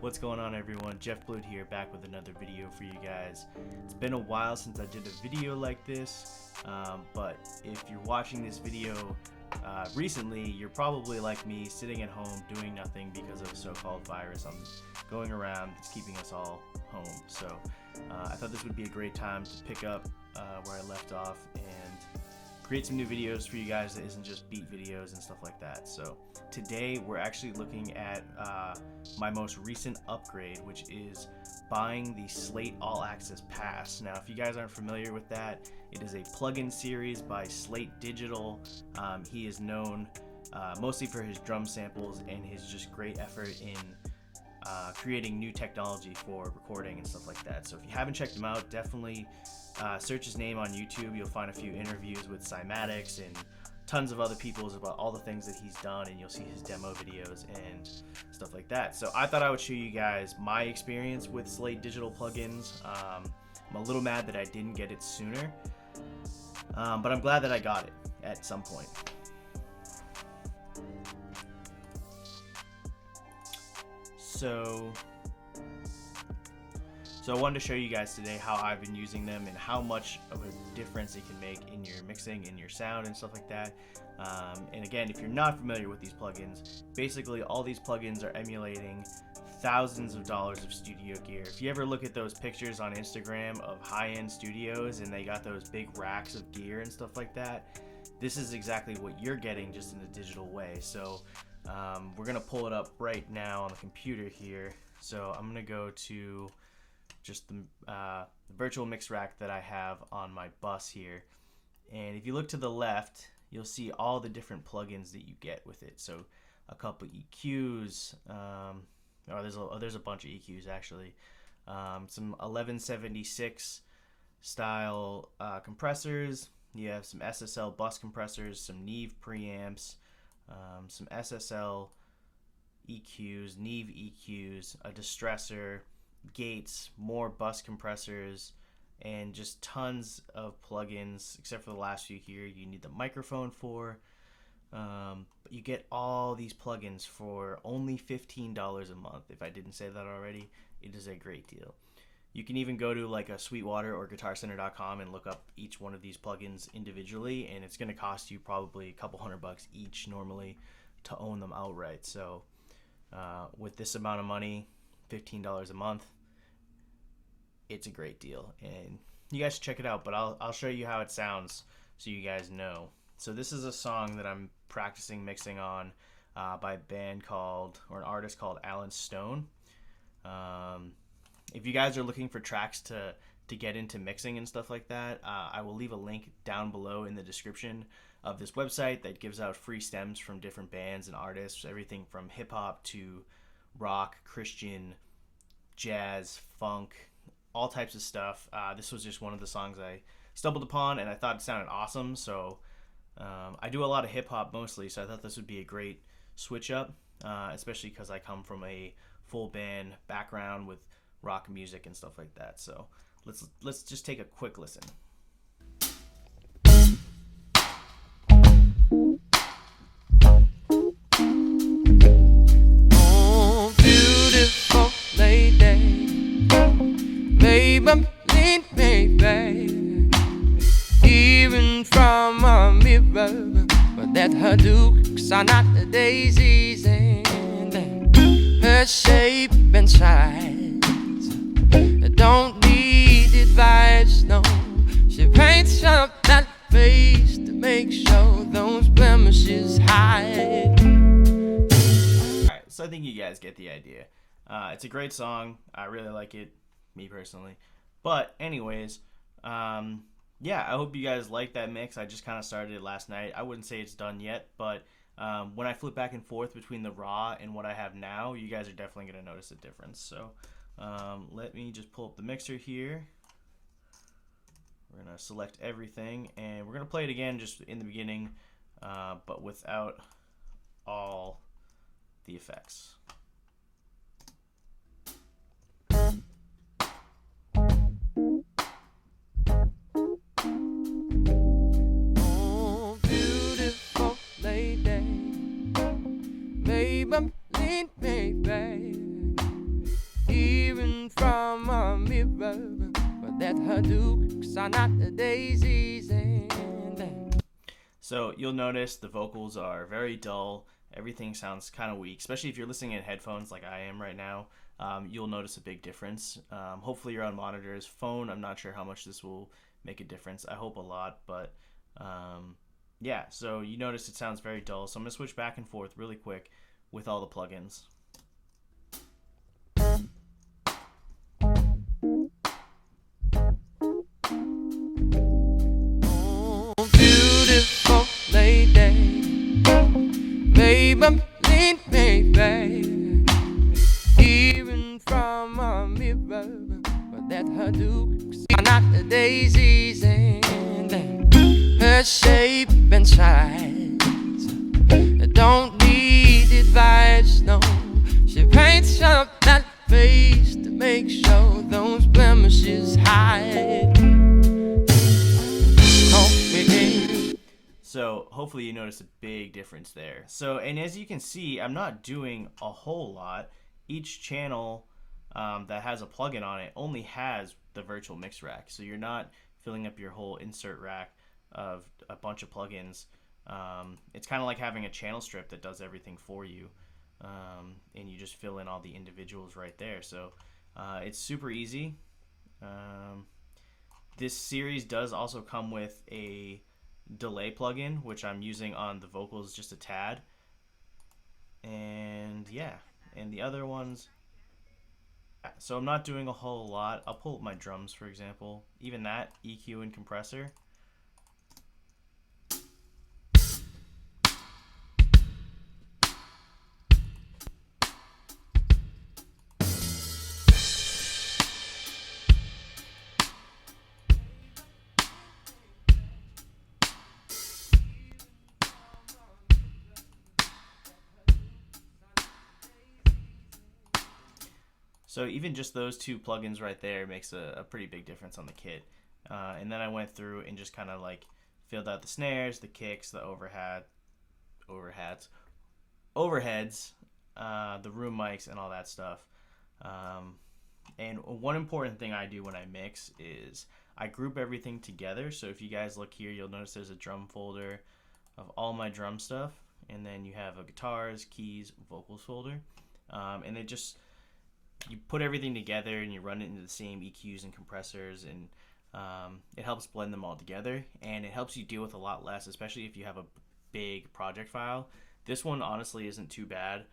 What's going on, everyone? Jeff Blood here, back with another video for you guys. It's been a while since I did a video like this, but if you're watching this video recently, you're probably like me, sitting at home doing nothing because of a so-called virus going around that's keeping us all home. So I thought this would be a great time to pick up where I left off and create some new videos for you guys that isn't just beat videos and stuff like that. So today we're actually looking at my most recent upgrade, which is buying the Slate All Access Pass. Now, if you guys aren't familiar with that, it is a plugin series by Slate Digital. He is known mostly for his drum samples and his just great effort in creating new technology for recording and stuff like that. So if you haven't checked him out, definitely search his name on YouTube. You'll find a few interviews with Cymatics and tons of other people's about all the things that he's done, and you'll see his demo videos and stuff like that. So I thought I would show you guys my experience with Slate Digital plugins. I'm a little mad that I didn't get it sooner, but I'm glad that I got it at some point. So I wanted to show you guys today how I've been using them and how much of a difference it can make in your mixing, in your sound and stuff like that. And again, if you're not familiar with these plugins, basically all these plugins are emulating thousands of dollars of studio gear. If you ever look at those pictures on Instagram of high-end studios and they got those big racks of gear and stuff like that, this is exactly what you're getting, just in a digital way. So we're gonna pull it up right now on the computer here. So I'm gonna go to just the virtual mix rack that I have on my bus here, and if you look to the left, you'll see all the different plugins that you get with it. So a couple EQs, there's a bunch of EQs actually, some 1176 style compressors. You have some SSL bus compressors, some Neve preamps, some SSL EQs, Neve EQs, a distressor, gates, more bus compressors, and just tons of plugins, except for the last few here you need the microphone for. But you get all these plugins for only $15 a month. If I didn't say that already, it is a great deal. You can even go to like a Sweetwater or GuitarCenter.com and look up each one of these plugins individually, and it's going to cost you probably a couple $100 each normally to own them outright. So with this amount of money, $15 a month, it's a gret deal, and you guys should check it out. But I'll show you how it sounds so you guys know. So this is a song that I'm practicing mixing on by an artist called Alan Stone. If you guys are looking for tracks to get into mixing and stuff like that, I will leave a link down below in the description of this website that gives out free stems from different bands and artists, everything from hip hop to rock, Christian, jazz, funk, all types of stuff. This was just one of the songs I stumbled upon and I thought it sounded awesome. So I do a lot of hip hop mostly, so I thought this would be a great switch up, especially because I come from a full band background with rock music and stuff like that. So let's just take a quick listen. Oh, beautiful lady, baby, even from a mirror, but that her looks are not the daisies, and her shape and size don't need advice, no. She paints up that face to make sure those blemishes hide. Alright, so I think you guys get the idea. It's a great song. I really like it, me personally. But anyways, yeah, I hope you guys like that mix. I just kind of started it last night. I wouldn't say it's done yet, but when I flip back and forth between the raw and what I have now, you guys are definitely going to notice a difference. So let me just pull up the mixer here. We're going to select everything, and we're going to play it again just in the beginning, but without all the effects. Oh, beautiful lady, baby, baby, Even from a mirror, but that her dukes are not the daisies and So you'll notice the vocals are very dull. Everything sounds kind of weak, especially if you're listening in headphones like I am right now. You'll notice a big difference. Hopefully you're on monitors. Phone, I'm not sure how much this will make a difference. I hope a lot, but yeah, so you notice it sounds very dull. So I'm going to switch back and forth really quick with all the plugins. oh, beautiful lady, baby, baby, even from a mirror, but that her dukes are not the daisies and her shape and size don't need advice, no. She paints up that face to make sure those blemishes hide. So hopefully you notice a big difference there. So, and as you can see, I'm not doing a whole lot. Each channel that has a plugin on it only has the virtual mix rack. So you're not filling up your whole insert rack of a bunch of plugins. It's kind of like having a channel strip that does everything for you. And you just fill in all the individuals right there. So it's super easy. This series does also come with a delay plugin, which I'm using on the vocals just a tad. And yeah, and the other ones, so I'm not doing a whole lot. I'll pull up my drums, for example. Even that, EQ and compressor. So even just those two plugins right there makes a pretty big difference on the kit. And then I went through and just kind of like filled out the snares, the kicks, the overheads, the room mics, and all that stuff. And one important thing I do when I mix is I group everything together. So if you guys look here, you'll notice there's a drum folder of all my drum stuff. And then you have a guitars, keys, vocals folder. And it just, you put everything together and you run it into the same EQs and compressors, and it helps blend them all together, and it helps you deal with a lot less, especially if you have a big project file. This one honestly isn't too bad.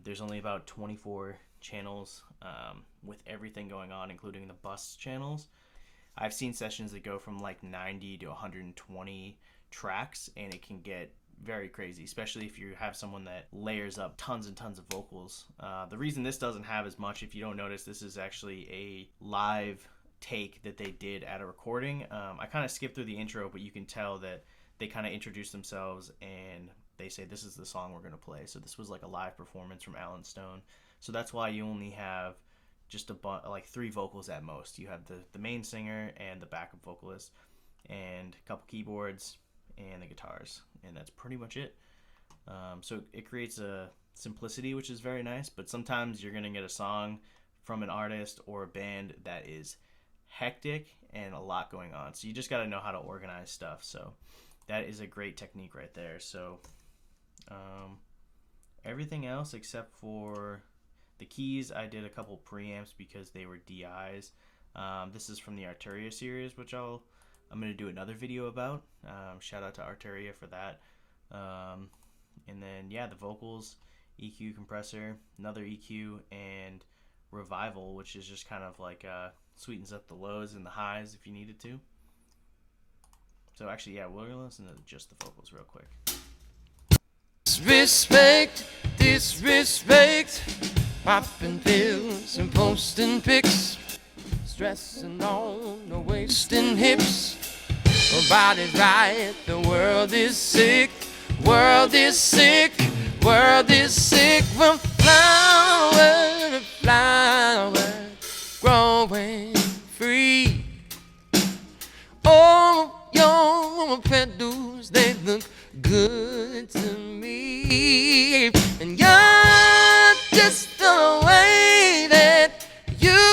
There's only about 24 channels with everything going on, including the bus channels. I've seen sessions that go from like 90 to 120 tracks, and it can get very crazy, especially if you have someone that layers up tons and tons of vocals. The reason this doesn't have as much, if you don't notice, this is actually a live take that they did at a recording. I kind of skipped through the intro, but you can tell that they kind of introduce themselves and they say this is the song we're going to play. So this was like a live performance from Alan Stone. So that's why you only have just like 3 vocals at most. You have the main singer and the backup vocalist and a couple keyboards and the guitars, and that's pretty much it. So it creates a simplicity, which is very nice, but sometimes you're gonna get a song from an artist or a band that is hectic and a lot going on, so you just got to know how to organize stuff. So that is a great technique right there. So everything else except for the keys, I did a couple preamps because they were DIs. This is from the Arturia series, which I'm going to do another video about. Shout out to Arturia for that. And then, yeah, the vocals, EQ compressor, another EQ, and revival, which is just kind of like sweetens up the lows and the highs if you needed to. So actually, yeah, we're going to listen to just the vocals real quick. Disrespect, popping pills and posting pics, stressing on the wasting hips. Her body's right, the world is sick, world is sick, world is sick. From flower to flower, growing free. Oh, your petals, they look good to me. And you're just the way that you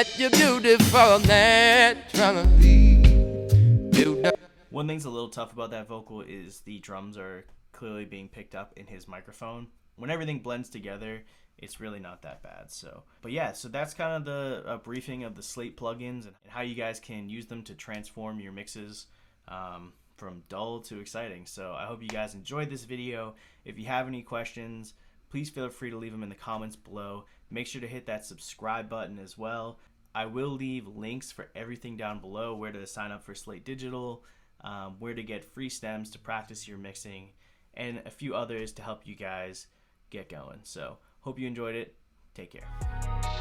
that you're beautiful naturally. One thing's a little tough about that vocal is the drums are clearly being picked up in his microphone. When everything blends together, it's really not that bad. So, but yeah, so that's kind of the briefing of the Slate plugins and how you guys can use them to transform your mixes from dull to exciting. So I hope you guys enjoyed this video. If you have any questions, please feel free to leave them in the comments below. Make sure to hit that subscribe button as well. I will leave links for everything down below, where to sign up for Slate Digital, where to get free stems to practice your mixing, and a few others to help you guys get going. So hope you enjoyed it. Take care.